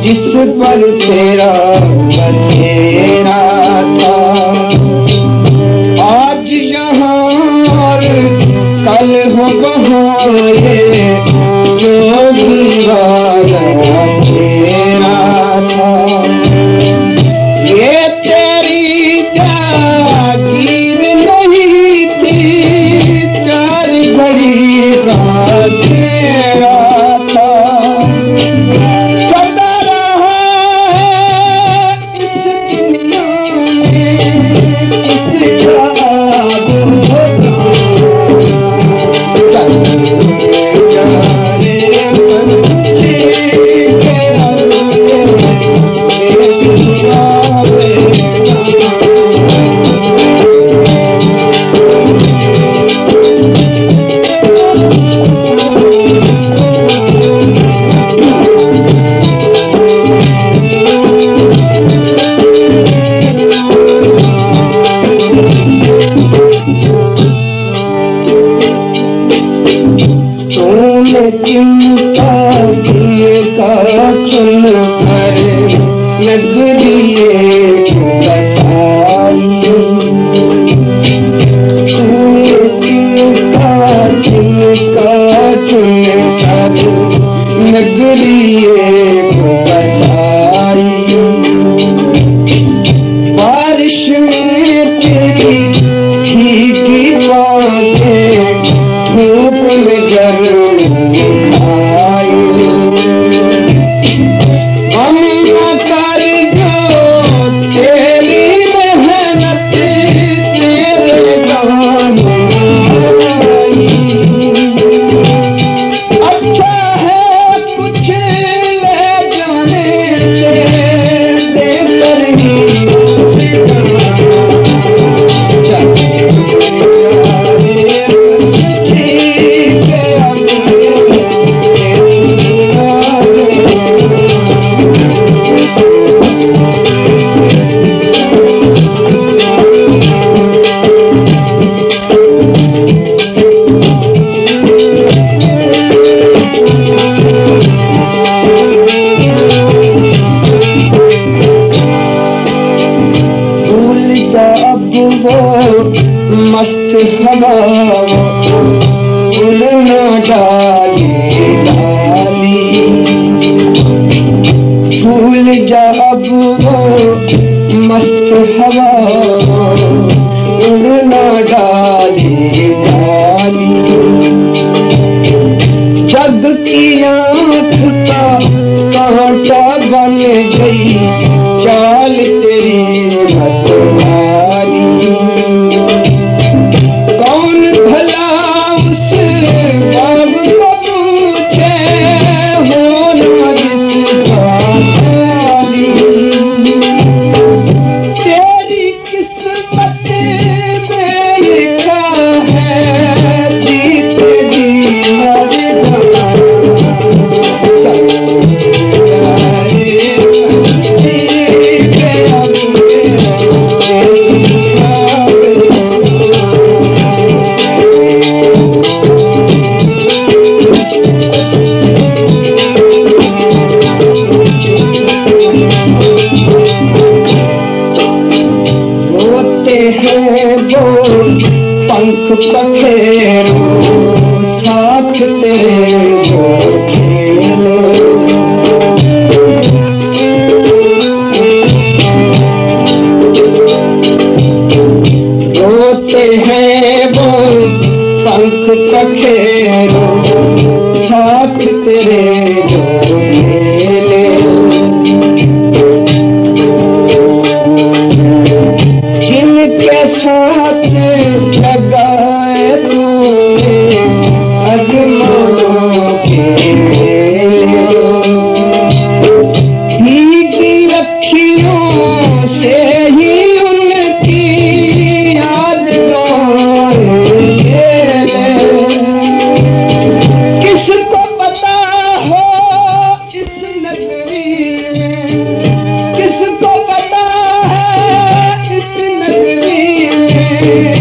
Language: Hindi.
जिस पर तेरा बसेरा था, आज यहाँ और कल हो वहाँ ये जो दीवाना तेरा था। ये तेरी जागीर नहीं थी, चार घड़ी का तेरा था। चिंता किए का चुन कर नगरिए बसाई, चिंता किए का चुन कर नगरिए बसाई। बारिश में तेरी भीगी बातें धूप में गर्म मस्त हवा फूल न डाली डाली, भूल जा अब वो मस्त हवा फूल न डाली डाली। जग की आँख का कांटा बन गई चाल तेरी मतवारी। कौन भला उस बाब को पूछे होना जिसका खाली, तेरी किस्मत में लिखा है जीते जी मर पंख पखेरो साथ तेरे जो खेलो। किसको पता है इस नगरी में